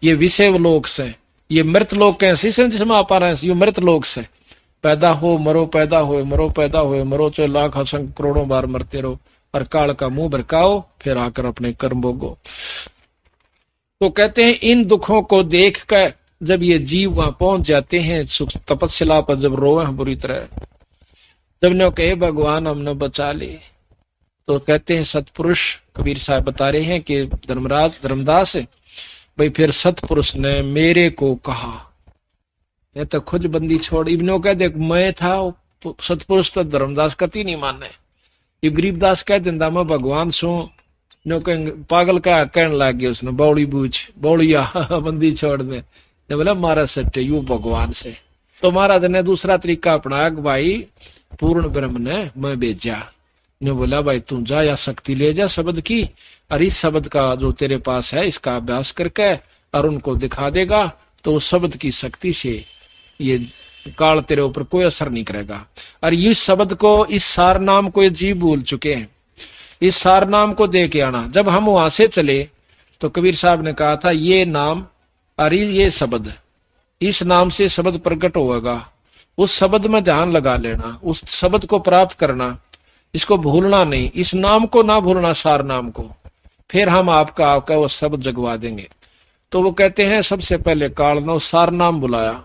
A: ये विषय लोक से, ये मृत लोक कैसे जिसमें आप आ रहे हैं, ये मृत लोक से पैदा हो मरो, पैदा हो मरो, पैदा हो मरो, चाहे लाख असंख्य करोड़ों बार मरते रहो, और काल का मुंह भरकाओ, फिर आकर अपने कर्म भोगो। तो कहते हैं इन दुखों को देख कर जब ये जीव वहां पहुंच जाते हैं, तपस्या पर जब रोए बुरी तरह, जब ने कहे भगवान हमने बचा ले, तो कहते हैं सतपुरुष कबीर साहब बता रहे हैं कि धर्मदास भाई फिर सतपुरुष ने मेरे को कहा, ये तो खुद बंदी छोड़। इब्नो कह दे मैं था सतपुरुष, तो धर्मदास कति नहीं माने। ये गरीबदास कह दिंदा मैं भगवान सो, नो कह पागल का कहने लग गया उसने, बौड़ी बूझ बौड़िया बंदी छोड़ दे। बोला मारा सट्टे यू भगवान से। तो महाराज ने दूसरा तरीका अपनाया, भाई पूर्ण ब्रह्म ने मैं भेजा। ने बोला भाई तू जा या शक्ति ले जा शब्द की, और इस शब्द का जो तेरे पास है इसका अभ्यास करके और उनको दिखा देगा, तो उस शब्द की शक्ति से ये काल तेरे ऊपर कोई असर नहीं करेगा। और इस शब्द को, इस सार नाम को ये जीव भूल चुके हैं, इस सार नाम को दे के आना। जब हम वहां से चले तो कबीर साहब ने कहा था ये नाम और ये शब्द, इस नाम से शब्द प्रकट होगा, उस शब्द में ध्यान लगा लेना, उस शब्द को प्राप्त करना, इसको भूलना नहीं, इस नाम को ना भूलना, सार नाम को। फिर हम आपका वो शब्द जगवा देंगे। तो वो कहते हैं सबसे पहले काल ने सार नाम बुलाया,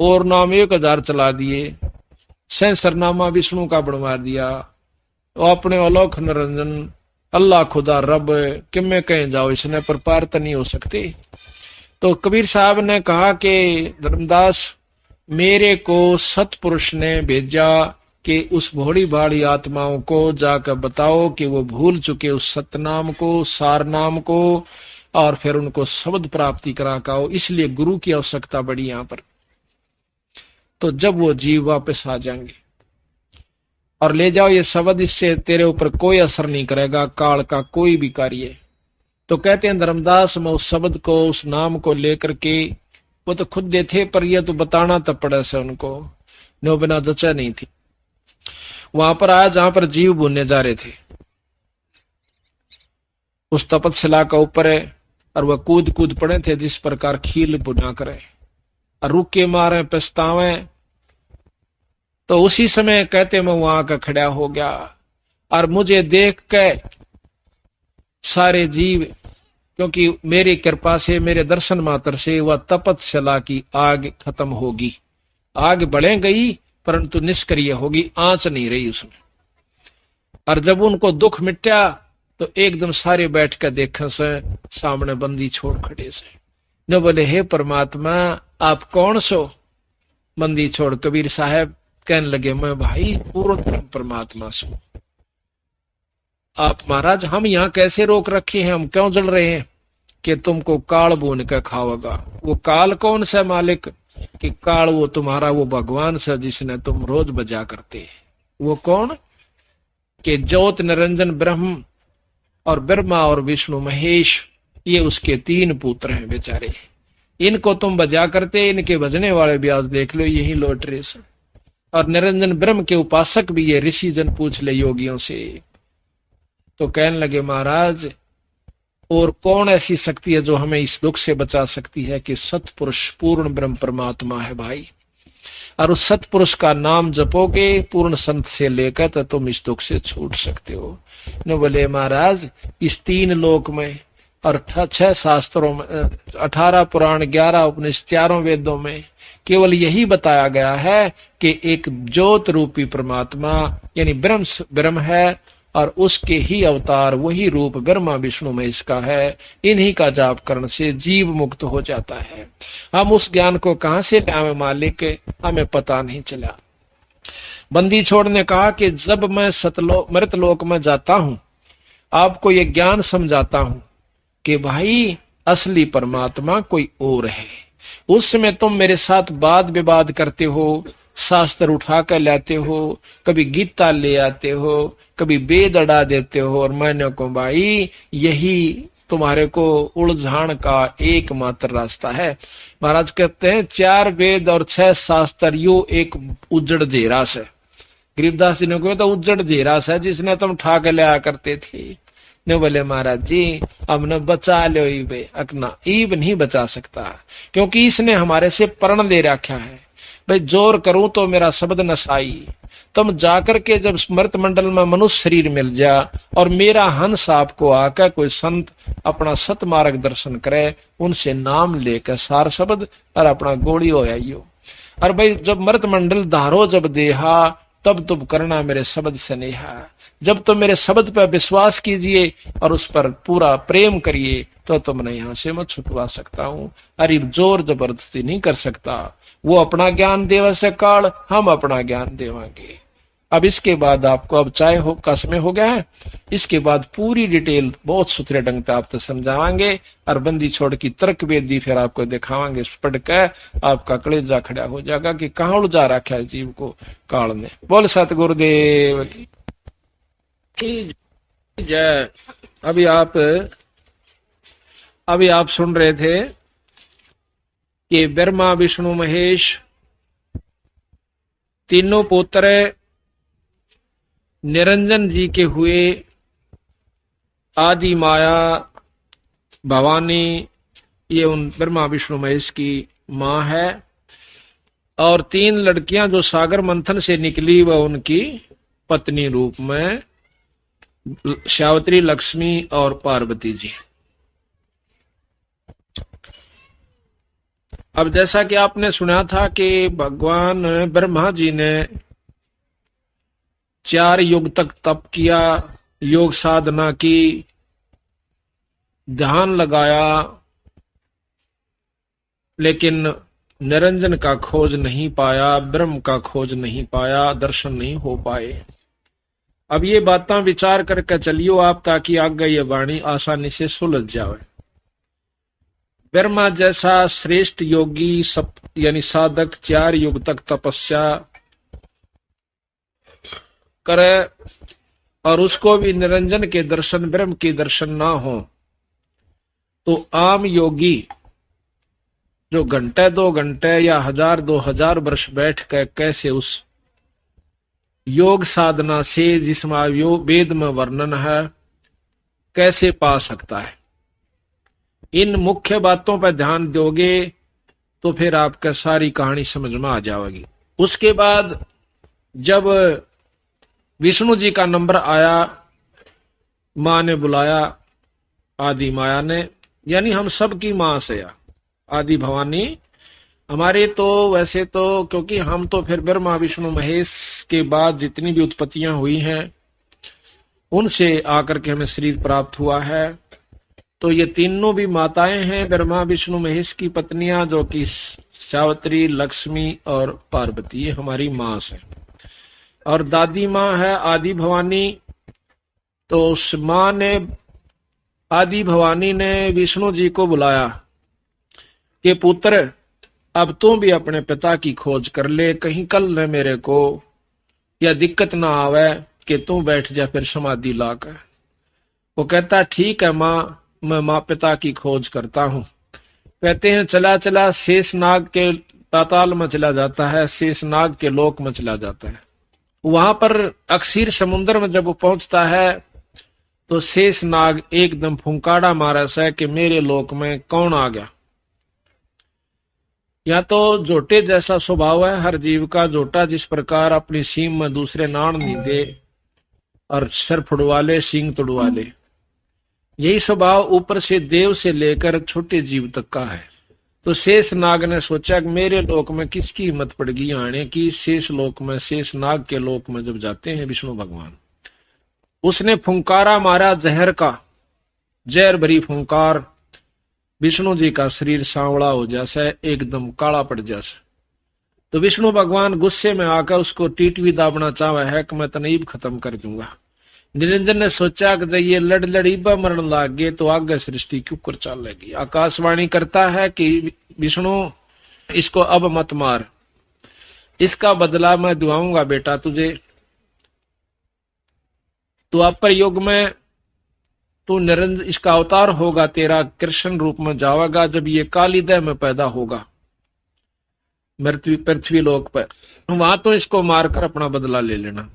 A: और नाम 1000 चला दिए, सहस्रनामा विष्णु का बनवा दिया, अपने अलोक निरंजन अल्लाह खुदा रब किमें कहीं जाओ, इसने पर पार तो नहीं हो सकते। तो कबीर साहब ने कहा कि धर्मदास मेरे को सतपुरुष ने भेजा कि उस भोड़ी भाड़ी आत्माओं को जाकर बताओ कि वो भूल चुके उस सतनाम को, सार नाम को, और फिर उनको शब्द प्राप्ति करा काओ। इसलिए गुरु की आवश्यकता बड़ी यहाँ पर। तो जब वो जीव वापस आ जाएंगे और ले जाओ ये शब्द, इससे तेरे ऊपर कोई असर नहीं करेगा काल का कोई भी कार्य। तो कहते हैं धर्मदास मैं उस शब्द को, उस नाम को लेकर के, वो तो खुद दे थे पर ये तो बताना तो पड़ा से उनको, नो बिना जचा नहीं थी। वहां पर आया जहां पर जीव भूनने जा रहे थे, उस तपतशिला का ऊपर है, और वह कूद कूद पड़े थे जिस प्रकार खील बुना करे, और रुके मारे पछतावे। तो उसी समय कहते मैं वहां का खड़ा हो गया, और मुझे देख के सारे जीव, क्योंकि मेरी कृपा से, मेरे दर्शन मात्र से वह तपतशिला की आग खत्म होगी। आग बढ़े गई परंतु निष्क्रिय होगी, आंच नहीं रही उसमें। और जब उनको दुख मिटा तो एकदम सारे बैठ कर देखे से सामने बंदी छोड़ खड़े से। न बोले हे परमात्मा आप कौन सो। बंदी छोड़ कबीर साहब कहने लगे मैं भाई पूर्ण परमात्मा सो। आप महाराज हम यहाँ कैसे रोक रखे हैं, हम क्यों जल रहे हैं कि तुमको काल बोन के खाओगा। वो काल कौन सा मालिक कि काल वो तुम्हारा वो भगवान सा जिसने तुम रोज बजा करते। वो कौन कि ज्योत निरंजन ब्रह्म और ब्रह्मा और विष्णु महेश ये उसके 3 पुत्र हैं बेचारे। इनको तुम बजा करते, इनके भजने वाले भी आज देख लो यही लौट रहे से। और निरंजन ब्रह्म के उपासक भी ये ऋषि जन पूछ ले योगियों से। तो कहने लगे महाराज और कौन ऐसी शक्ति है जो हमें इस दुख से बचा सकती है कि सतपुरुष पूर्ण ब्रह्म परमात्मा है भाई। और उस सतपुरुष का नाम जपोगे पूर्ण संत से लेकर तो तुम इस दुख से छूट सकते हो। न बोले महाराज इस 3 लोक में और 6 शास्त्रों में 18 पुराण 11 उपनिषद 4 वेदों में केवल यही बताया गया है कि एक ज्योत रूपी परमात्मा यानी ब्रह्म है और उसके ही अवतार वही रूप ब्रह्मा विष्णु महेश का है। इन्हीं का जाप करने से जीव मुक्त हो जाता है। हम उस ज्ञान को कहां से लाए मालिक हमें पता नहीं चला। बंदी छोड़ ने कहा कि जब मैं मृतलोक में जाता हूं आपको ये ज्ञान समझाता हूं कि भाई असली परमात्मा कोई और है। उस समय तुम मेरे साथ वाद विवाद करते हो, शास्त्र उठा कर लाते हो, कभी गीता ले आते हो, कभी वेद अड़ा देते हो और मैंने को भाई यही तुम्हारे को उलझान का एकमात्र रास्ता है। महाराज कहते हैं 4 वेद और 6 शास्त्र यो एक उज्जड़ जेरास है। गरीबदास जी ने कहा तो उज्जड़ जेरास है जिसने तुम ठा के लिया करते थे। ने बोले महाराज जी हमने बचा लो ईबे अकना ईब नहीं बचा सकता क्योंकि इसने हमारे से प्रण ले रखा है। भाई जोर करूं तो मेरा शब्द नसाई। तुम जाकर के जब स्मृत मंडल में मनुष्य शरीर मिल जा और मेरा हंस आपको आकर कोई संत अपना सत मार्ग दर्शन करे उनसे नाम लेकर सार शब्द और अपना गोली हो आइयो। और भाई जब मृत मंडल धारो जब देहा तब तुम करना मेरे शब्द से नेहा। जब तुम मेरे शब्द पर विश्वास कीजिए और उस पर पूरा प्रेम करिए तो तुमने यहां से मैं छुटवा सकता हूं। अरे जोर जबरदस्ती नहीं कर सकता। वो अपना ज्ञान देवा से काल हम अपना ज्ञान देवांगे। अब इसके बाद आपको अब चाय हो कस में हो गया है। इसके बाद पूरी डिटेल बहुत सुथरे ढंग से आपको समझावांगे और बंदी छोड़ की तर्क वेदी फिर आपको दिखावांगे। पढ़ के आपका कलेजा खड़ा हो जाएगा कि कहाँ उलझा रखा है जीव को काल ने। बोल सतगुरुदेव की जय। अभी आप सुन रहे थे कि ब्रह्मा विष्णु महेश तीनों पुत्र निरंजन जी के हुए। आदि माया भवानी ये उन ब्रह्मा विष्णु महेश की मां है और 3 लड़कियां जो सागर मंथन से निकली वह उनकी पत्नी रूप में सावित्री लक्ष्मी और पार्वती जी। अब जैसा कि आपने सुना था कि भगवान ब्रह्मा जी ने 4 युग तक तप किया, योग साधना की, ध्यान लगाया, लेकिन निरंजन का खोज नहीं पाया, ब्रह्म का खोज नहीं पाया, दर्शन नहीं हो पाए। अब ये बातें विचार करके चलियो आप ताकि आगे ये वाणी आसानी से सुलझ जाए। ब्रह्मा जैसा श्रेष्ठ योगी सब यानी साधक 4 युग तक तपस्या करे और उसको भी निरंजन के दर्शन ब्रह्म के दर्शन ना हो तो आम योगी जो घंटे 2 घंटे या 1000-2000 वर्ष बैठ कर कैसे उस योग साधना से जिसमें वेद में वर्णन है कैसे पा सकता है। इन मुख्य बातों पर ध्यान दोगे तो फिर आपका सारी कहानी समझ में आ जाएगी। उसके बाद जब विष्णु जी का नंबर आया, मां ने बुलाया, आदि माया ने, यानी हम सब की मां से आदि भवानी हमारे तो वैसे तो क्योंकि हम तो फिर ब्रह्मा विष्णु महेश के बाद जितनी भी उत्पत्तियां हुई हैं उनसे आकर के हमें शरीर प्राप्त हुआ है। तो ये तीनों भी माताएं हैं ब्रह्मा विष्णु महेश की पत्नियां, जो कि सावित्री, लक्ष्मी और पार्वती, ये हमारी मां है। और दादी मां है आदि भवानी। तो उस मां ने, आदि भवानी ने विष्णु जी को बुलाया कि पुत्र अब तू भी अपने पिता की खोज कर ले, कहीं कल न मेरे को या दिक्कत ना आवे कि तू बैठ जा फिर समाधि लाकर। वो कहता ठीक है मां, मैं मां पिता की खोज करता हूं। कहते हैं चला चला शेषनाग के पाताल में चला जाता है, शेषनाग के लोक में चला जाता है। वहां पर अक्षीर समुद्र में जब वो पहुंचता है तो शेषनाग एकदम फुंकाड़ा मारा है कि मेरे लोक में कौन आ गया। या तो जोटे जैसा स्वभाव है हर जीव का। जोटा जिस प्रकार अपनी सींग में दूसरे नाण नहीं दे और सर फुड़वा ले, सींग तुड़वा ले, यही स्वभाव ऊपर से देव से लेकर छोटे जीव तक का है। तो शेष नाग ने सोचा कि मेरे लोक में किसकी हिम्मत पड़ेगी आने की। शेष लोक में, शेष नाग के लोक में जब जाते हैं विष्णु भगवान, उसने फुंकारा मारा जहर का, जहर भरी फुंकार। विष्णु जी का शरीर सांवला हो जैसा, एकदम काला पड़ जैसा। तो विष्णु भगवान गुस्से में आकर उसको टीटवी दाबना चाहा है कि मैं तनईब खत्म कर दूंगा। निरंजन ने सोचा कि जब ये लड़ लड़ीबा मरण लाग गए तो आगे सृष्टि क्यों कर चलेगी। आकाशवाणी करता है कि विष्णु इसको अब मत मार, इसका बदला मैं दुआऊंगा बेटा तुझे। तो अपर युग में तू निरंजन, इसका अवतार होगा तेरा, कृष्ण रूप में जाएगा जब ये काली देह में पैदा होगा पृथ्वी लोक पर। वहां तो इसको मारकर अपना बदला ले लेना,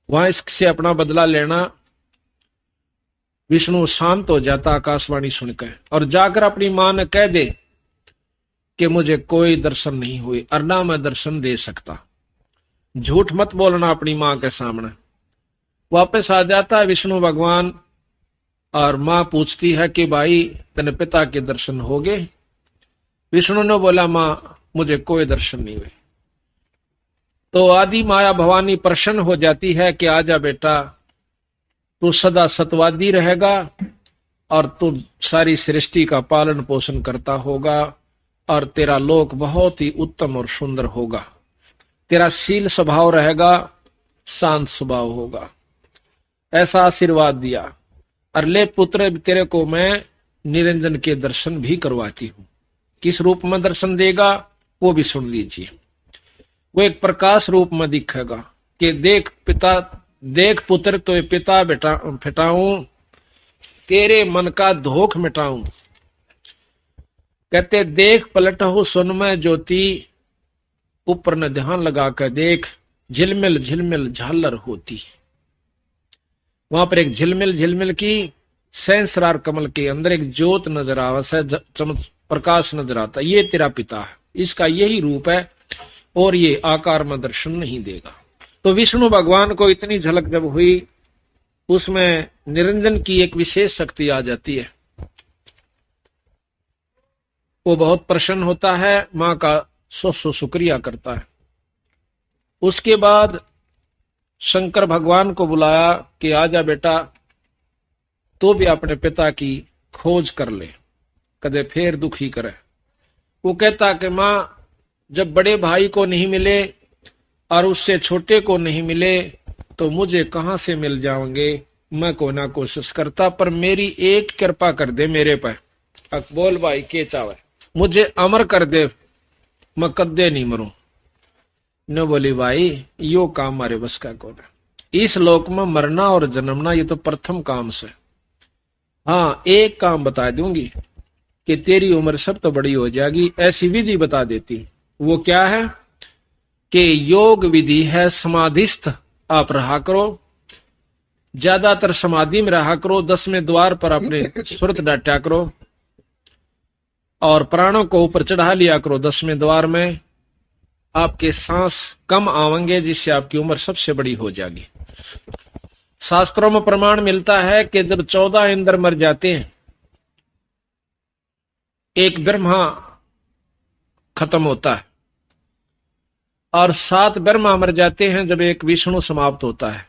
A: वहां इससे अपना बदला लेना। विष्णु शांत हो जाता आकाशवाणी सुनकर और जाकर अपनी मां ने कह दे कि मुझे कोई दर्शन नहीं हुए और ना मैं दर्शन दे सकता। झूठ मत बोलना अपनी मां के सामने। वापस आ जाता है विष्णु भगवान और मां पूछती है कि भाई तेरे पिता के दर्शन हो गए। विष्णु ने बोला मां मुझे कोई दर्शन नहीं हुए। तो आदि माया भवानी प्रसन्न हो जाती है कि आजा बेटा, तू सदा सतवादी रहेगा और तू सारी सृष्टि का पालन पोषण करता होगा और तेरा लोक बहुत ही उत्तम और सुंदर होगा। तेरा शील स्वभाव रहेगा, शांत स्वभाव होगा। ऐसा आशीर्वाद दिया। और ले पुत्र तेरे को मैं निरंजन के दर्शन भी करवाती हूं। किस रूप में दर्शन देगा वो भी सुन लीजिए। वो एक प्रकाश रूप में दिखेगा कि देख पिता, देख पुत्र तो ये पिता बेटा फिटाऊं, तेरे मन का धोख मिटाऊं। कहते देख पलट हो सुन में ज्योति, ऊपर न ध्यान लगा कर देख, झिलमिल झिलमिल झालर होती। वहां पर एक झिलमिल झिलमिल की सहस्रार कमल के अंदर एक ज्योत नजर आवा, प्रकाश नजर आता। ये तेरा पिता है, इसका यही रूप है और ये आकार में दर्शन नहीं देगा। तो विष्णु भगवान को इतनी झलक जब हुई, उसमें निरंजन की एक विशेष शक्ति आ जाती है। वो बहुत प्रसन्न होता है, मां का सौ शुक्रिया करता है। उसके बाद शंकर भगवान को बुलाया कि आजा बेटा, तो भी अपने पिता की खोज कर ले, कदे फिर दुखी करे। वो कहता कि मां जब बड़े भाई को नहीं मिले और उससे छोटे को नहीं मिले तो मुझे कहां से मिल जाएंगे। मैं को ना कोशिश करता, पर मेरी एक कृपा कर दे मेरे पर। बोल भाई के चावे, मुझे अमर कर दे, मैं कदे नहीं मरूं। न बोली भाई यो काम मारे बस का कौन है। इस लोक में मरना और जन्मना ये तो प्रथम काम से। हाँ एक काम बता दूंगी कि तेरी उम्र सब तो बड़ी हो जाएगी, ऐसी विधि बता देती। वो क्या है कि योग विधि है समाधिस्थ आप रहा करो, ज्यादातर समाधि में रहा करो, 10वें द्वार पर अपने सुरत डाटा करो और प्राणों को ऊपर चढ़ा लिया करो 10वें द्वार में। आपके सांस कम आवेंगे जिससे आपकी उम्र सबसे बड़ी हो जाएगी। शास्त्रों में प्रमाण मिलता है कि जब 14 इंद्र मर जाते हैं, एक ब्रह्मा खत्म होता है और 7 ब्रह्मा मर जाते हैं जब एक विष्णु समाप्त होता है।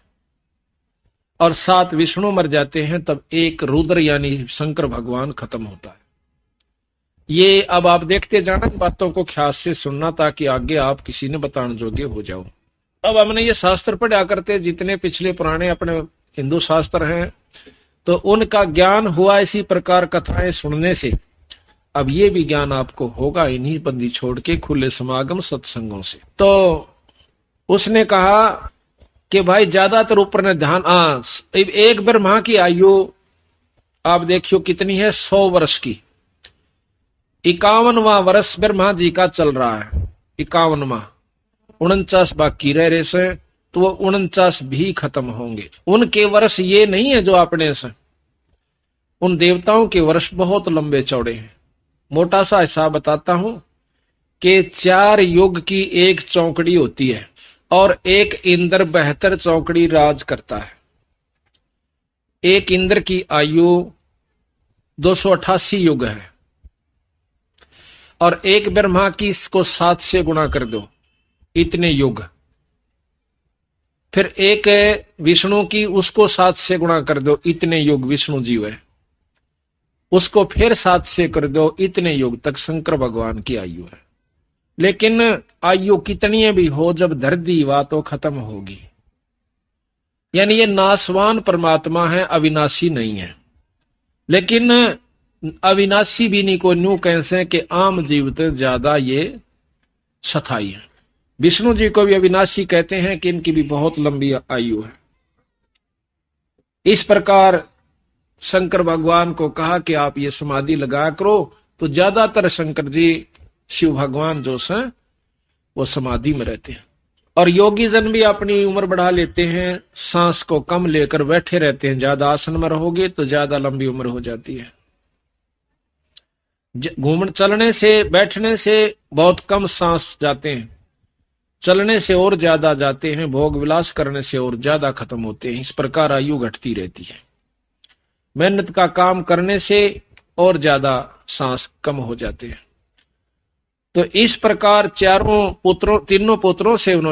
A: और 7 विष्णु मर जाते हैं, तब एक रुद्र यानी शंकर भगवान खत्म होता है। ये अब आप देखते जाना, बातों को ख्याल से सुनना, ताकि आगे आप किसी ने बताने जोगे हो जाओ। अब हमने ये शास्त्र पढ़ा करते, जितने पिछले पुराने अपने हिंदू शास्त्र हैं, तो उनका ज्ञान हुआ इसी प्रकार कथाएं सुनने से। अब ये भी ज्ञान आपको होगा इन्हीं बंदी छोड़ के खुले समागम सत्संगों से। तो उसने कहा कि भाई ज्यादातर ऊपर ने ध्यान, एक ब्रह्मा की आयु आप देखियो कितनी है, 100 वर्ष की। 51वां वर्ष ब्रह्मा जी का चल रहा है, 51वां, 49 बाकी रह रहे से, तो वो 49 भी खत्म होंगे। उनके वर्ष ये नहीं है जो अपने से, उन देवताओं के वर्ष बहुत लंबे चौड़े हैं। मोटा सा हिसाब बताता हूं कि 4 युग की एक चौकड़ी होती है और एक इंद्र 72 चौकड़ी राज करता है। एक इंद्र की आयु 288 युग है और एक ब्रह्मा की इसको 7 से गुणा कर दो, इतने युग। फिर एक विष्णु की, उसको 7 से गुणा कर दो, इतने युग विष्णु जीव है। उसको फिर 7 से कर दो, इतने युग तक शंकर भगवान की आयु है। लेकिन आयु कितनी भी हो, जब धरती वा तो खत्म होगी। यानी ये नासवान परमात्मा है, अविनाशी नहीं है। लेकिन अविनाशी भी नहीं को न्यू कैसे कि आम जीवित ज्यादा ये सथाई है। विष्णु जी को भी अविनाशी कहते हैं कि इनकी भी बहुत लंबी आयु है। इस प्रकार शंकर भगवान को कहा कि आप ये समाधि लगा करो, तो ज्यादातर शंकर जी शिव भगवान जो से वो समाधि में रहते हैं। और योगी जन भी अपनी उम्र बढ़ा लेते हैं, सांस को कम लेकर बैठे रहते हैं। ज्यादा आसन में रहोगे तो ज्यादा लंबी उम्र हो जाती है। घूमने चलने से, बैठने से बहुत कम सांस जाते हैं, चलने से और ज्यादा जाते हैं, भोग विलास करने से और ज्यादा खत्म होते हैं। इस प्रकार आयु घटती रहती है। मेहनत का काम करने से और ज्यादा सांस कम हो जाते हैं। तो इस प्रकार तीनों पुत्रों से उन्होंने